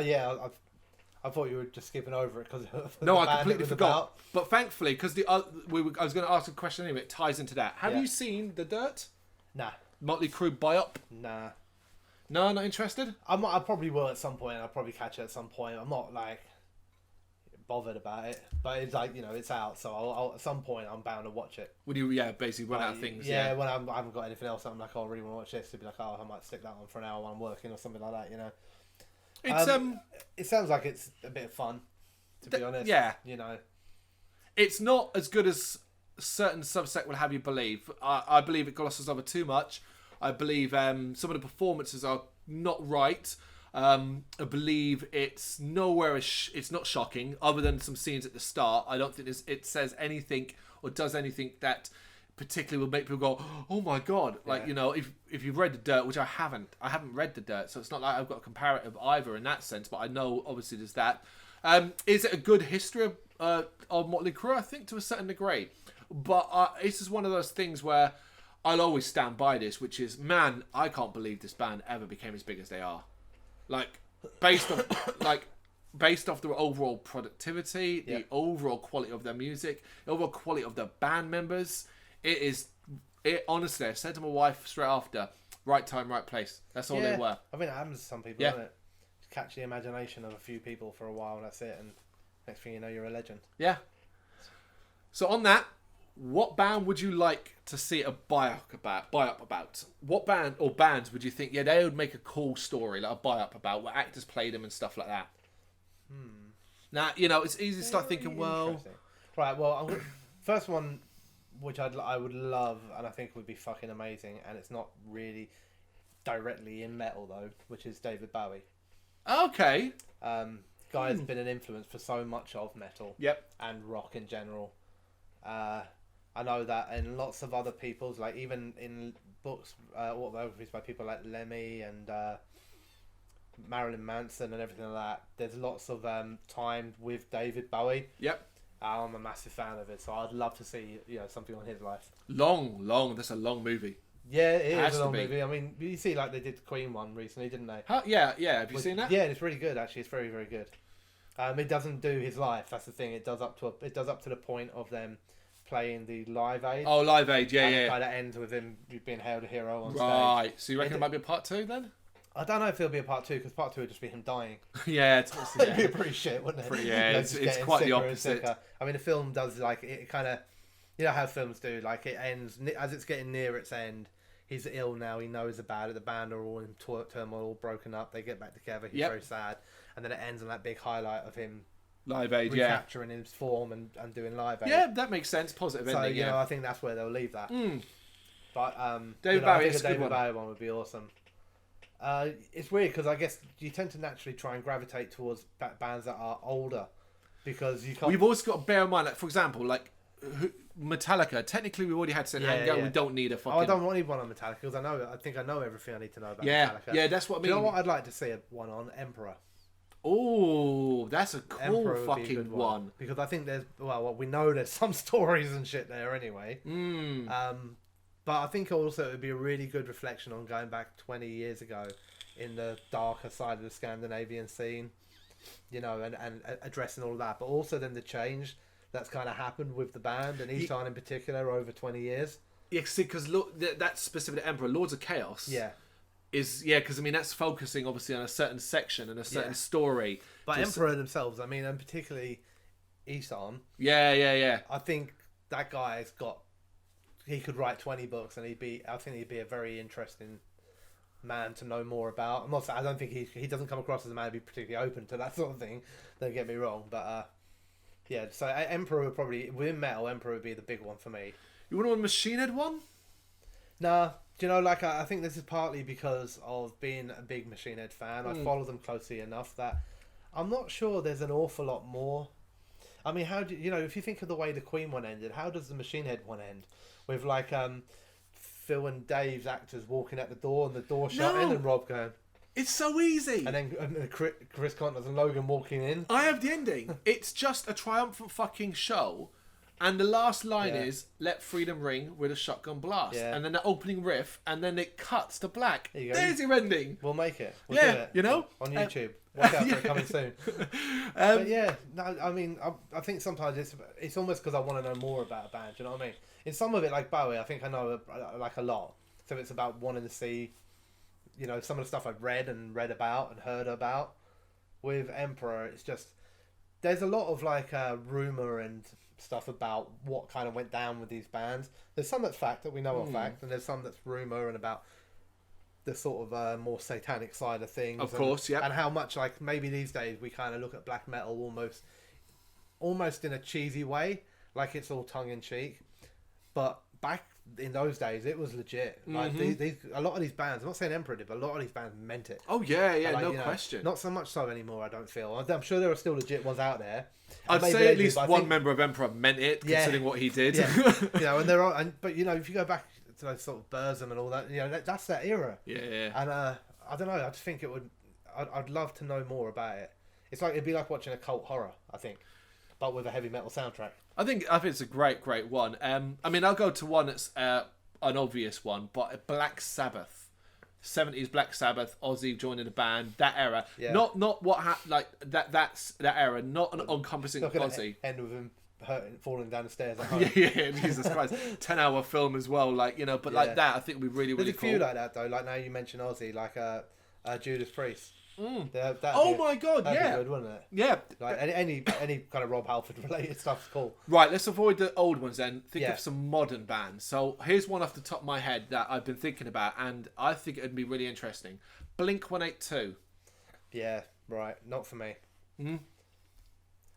Yeah, I thought you were just skipping over it because no, I completely forgot. But thankfully, because I was going to ask a question anyway, it ties into that. Have you seen The Dirt? Nah. Motley Crue Biopic? Nah. No, not interested? I probably will at some point. I'll probably catch it at some point. I'm not like bothered about it, but it's like, it's out, so I'll at some point I'm bound to watch it. Would you basically run out of things? Yeah, when I haven't got anything else, I'm like, I really want to watch this, to be like, I might stick that on for an hour while I'm working or something like that. It's it sounds like it's a bit of fun, to be honest. Yeah, it's not as good as certain subsect will have you believe. I believe it glosses over too much. I believe some of the performances are not right. I believe it's nowhere. It's not shocking, other than some scenes at the start. I don't think it says anything or does anything that particularly will make people go, "Oh my god!" Like if you've read The Dirt, which I haven't read The Dirt, so it's not like I've got a comparative either in that sense. But I know obviously there's that. Is it a good history of Motley Crue? I think to a certain degree, but this is one of those things where I'll always stand by this, which is, man, I can't believe this band ever became as big as they are. Like, based off the overall productivity, the overall quality of their music, the overall quality of the band members, it honestly, I said to my wife straight after, right time, right place. That's all they were. I mean, it happens to some people, doesn't it? Catch the imagination of a few people for a while, and that's it, and next thing you know, you're a legend. Yeah. So on that, what band would you like to see a biopic about? What band or bands would you think, they would make a cool story, like a biopic about, where actors played them and stuff like that? Now, it's easy to start thinking, well... Right, well, first one, which I would love, and I think would be fucking amazing, and it's not really directly in metal, though, which is David Bowie. Okay. Guy has been an influence for so much of metal. Yep. And rock in general. I know that in lots of other people's, like even in books, autobiographies by people like Lemmy and Marilyn Manson and everything like that, there's lots of time with David Bowie. Yep. I'm a massive fan of it, so I'd love to see something on his life. Long. That's a long movie. Yeah, it is a long movie. I mean, you see, like they did the Queen one recently, didn't they? Yeah. Have you seen that? Yeah, it's really good. Actually, it's very, very good. It doesn't do his life. That's the thing. It does up to the point of them playing the Live Aid. Oh, Live Aid, yeah. It kind of ends with him being hailed a hero on stage. Right. So you reckon it might be a part 2 then? I don't know if it'll be a part 2, because part 2 would just be him dying. Yeah, it'd be pretty shit, wouldn't it? It's quite the opposite. I mean, the film does it kind of, how films do. Like it ends as it's getting near its end. He's ill now. He knows about it. The band are all in turmoil, all broken up. They get back together. He's very sad, and then it ends on that big highlight of him. Live Aid, recapturing his form and doing Live Aid. Yeah, that makes sense. Positive ending. So I think that's where they'll leave that. But David Bowie, I think a David Bowie one would be awesome. It's weird because I guess you tend to naturally try and gravitate towards bands that are older, because you can't. We've also got to bear in mind, like for example, like Metallica. Technically, we've already had to say, we don't need a fucking. I don't want one on Metallica because I think I know everything I need to know about Metallica. Yeah, that's what I mean. Do you know what I'd like to see one on? Emperor. Oh, that's a cool fucking one. Because I think we know there's some stories and shit there anyway. But I think also it would be a really good reflection on going back 20 years ago in the darker side of the Scandinavian scene, and addressing all of that. But also then the change that's kind of happened with the band and Isan in particular over 20 years. Yeah, see, because that specific Emperor, Lords of Chaos. Yeah. Because I mean that's focusing obviously on a certain section and a certain story. But Emperor themselves, I mean, and particularly Isan. Yeah. I think that guy's he could write 20 books, and I think he'd be a very interesting man to know more about. I don't think he doesn't come across as a man who'd be particularly open to that sort of thing. Don't get me wrong, but so Emperor would probably, within metal, Emperor would be the big one for me. You want a Machine Head one? Nah. Do you know, I think this is partly because of being a big Machine Head fan. I follow them closely enough that I'm not sure there's an awful lot more. I mean, how do if you think of the way the Queen one ended, how does the Machine Head one end? With Phil and Dave's actors walking out the door and the door shutting and Rob going, it's so easy. And then Chris Connors and Logan walking in. I have the ending. It's just a triumphant fucking show And the last line Yeah. is "Let freedom ring with a shotgun blast," Yeah. and then the opening riff, and then it cuts to black. There you go. There's your ending. We'll make it. We'll Yeah, do it. you know? On YouTube. Watch out for it coming soon. But yeah, no, I mean, I think sometimes it's almost because I want to know more about a band. Do you know what I mean? In some of it, like Bowie, I think I know like a lot. So it's about wanting to see, you know, some of the stuff I've read about and heard about. With Emperor, it's just there's a lot of like rumor and stuff about what kind of went down with these bands. There's some that's fact that we know are fact, and there's some that's rumor and about the sort of more satanic side of things. Of course, yeah. And how much like maybe these days we kind of look at black metal almost in a cheesy way, like it's all tongue in cheek. But back in those days, it was legit. Like a lot of these bands, I'm not saying Emperor did, but a lot of these bands meant it. Oh yeah, Like, no you know, question. Not so much so anymore, I don't feel. I'm sure there are still legit ones out there. I'd Maybe say they at do, least but I one think- member of Emperor meant it, Yeah. considering what he did. Yeah, you know, and there are, but you know, if you go back to those sort of Burzum and all that, you know, that's that era. Yeah. And I don't know, I just think it would. I'd love to know more about it. It's like it'd be like watching a cult horror, I think, but with a heavy metal soundtrack. I think it's a great one. I mean, I'll go to one that's an obvious one, but Black Sabbath, 70s Black Sabbath, Ozzy joining the band, that era. Yeah. Not what like that's that era, not an encompassing Not gonna Ozzy. end with him falling down the stairs at home. Yeah, Jesus Christ, 10-hour film as well, like, you know, but like Yeah. that, I think would be really There's really a cool. few like that though. Like now you mention Ozzy, like Judas Priest. Oh my God, that'd yeah. be good, wouldn't it? Yeah. Like any kind of Rob Halford related stuff's cool. Right, let's avoid the old ones then. Think Yeah. of some modern bands. So here's one off the top of my head that I've been thinking about, and I think it'd be really interesting. Blink 182. Yeah, right. Not for me.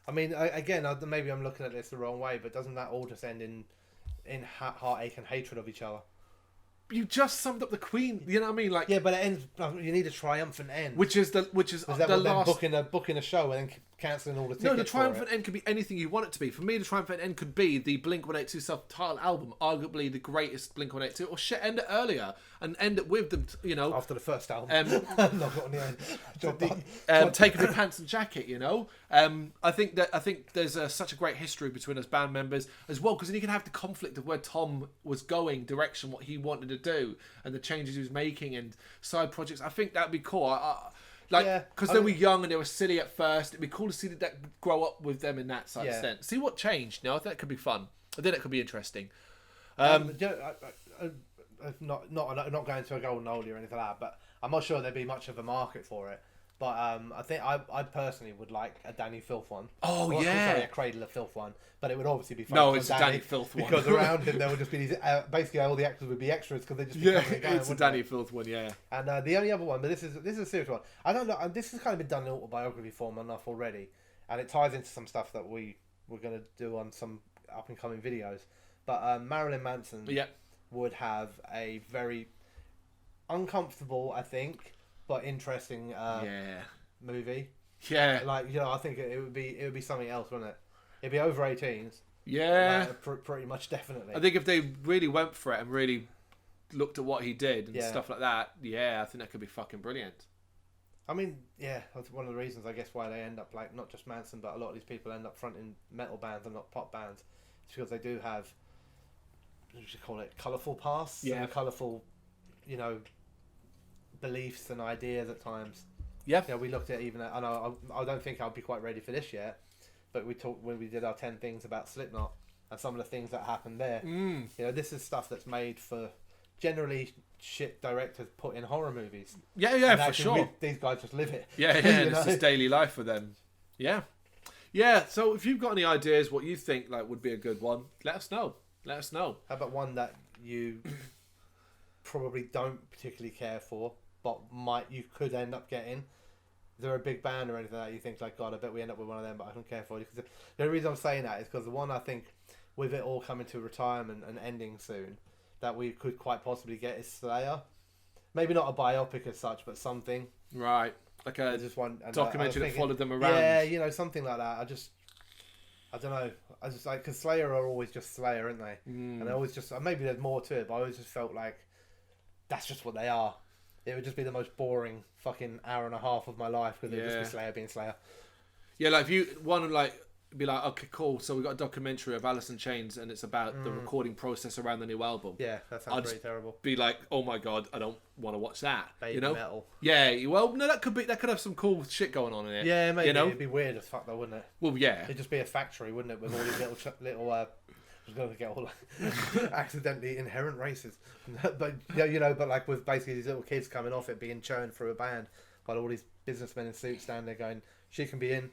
I mean, again, maybe I'm looking at this the wrong way, but doesn't that all just end in heartache and hatred of each other? You just summed up the Queen. You know what I mean? Like, Yeah, but it ends. You need a triumphant end. which is Is that the what last. booking a show and then cancelling all the tickets? No, the for triumphant it? end could be anything you want it to be. For me, the triumphant end could be the Blink 182 self-titled album, arguably the greatest Blink 182, or shit, end it earlier and end it with them. You know, After the first album. Um, Not on the end. Job done. take off your pants and jacket, you know. I think there's such a great history between us band members as well, because then you can have the conflict of where Tom was going, direction, what he wanted to do, and the changes he was making, and side projects. I think that'd be cool. Yeah, Because I they mean- were young and they were silly at first. It'd be cool to see that grow up with them in that side Yeah. extent. See what changed. You know, I think that could be fun. I think that could be interesting. Not going to a golden oldie or anything like that, but I'm not sure there'd be much of a market for it. But I think I personally would like a Danny Filth one. Oh, Or, yeah. sorry, a Cradle of Filth one. But it would obviously be No, focused it's on a Danny Filth one. because around him there would just be these. Basically, all the actors would be extras because they'd just be coming and going, it's a wouldn't Danny they? Filth one, yeah. And the only other one, but this is a serious one. I don't know. This has kind of been done in autobiography form enough already, and it ties into some stuff that we're going to do on some up and coming videos. But Marilyn Manson Yeah. would have a very uncomfortable, I think, but interesting Yeah. movie. Yeah. Like, you know, I think it would be something else, wouldn't it? It'd be over 18s. Yeah. Pretty much, definitely. I think if they really went for it and really looked at what he did and Yeah. stuff like that, yeah, I think that could be fucking brilliant. I mean, yeah, that's one of the reasons, I guess, why they end up, like, not just Manson, but a lot of these people end up fronting metal bands and not pop bands. It's because they do have, what would you call it, colourful pasts? Yeah. And colourful, you know, beliefs and ideas at times. Yeah. You know, we looked at even, I know, I don't think I'll be quite ready for this yet, but we talked when we did our 10 things about Slipknot and some of the things that happened there. You know, this is stuff that's made for generally shit directors put in horror movies. Yeah, And for actually sure. these guys just live it. Yeah, You it's know? just daily life for them. Yeah. Yeah, so if you've got any ideas what you think like would be a good one, let us know. Let us know. How about one that you probably don't particularly care for, but you could end up getting? Is there a big band or anything that you think, like, God, I bet we end up with one of them, but I don't care for it? Because the only reason I'm saying that is because the one I think, with it all coming to retirement and ending soon, that we could quite possibly get is Slayer. Maybe not a biopic as such, but something. Right. Like a Just one and documentary that followed them around. Yeah, you know, something like that. I don't know. I just like, because Slayer are always just Slayer, aren't they? And they always just, maybe there's more to it, but I always just felt like that's just what they are. It would just be the most boring fucking hour and a half of my life because it would just be Slayer being Slayer. Yeah, like if you one like be like, okay, cool. So we got a documentary of Alice in Chains, and it's about the recording process around the new album. Yeah, that sounds pretty terrible. Be like, oh my god, I don't want to watch that. Baby metal. Yeah. Well, no, that could have some cool shit going on in it. Yeah, maybe it'd be weird as fuck though, wouldn't it? Well, yeah. It'd just be a factory, wouldn't it, with all these little. I was going to get all accidentally inherent races, but but like with basically these little kids coming off it, being churned through a band, while all these businessmen in suits stand there going, "She can be in,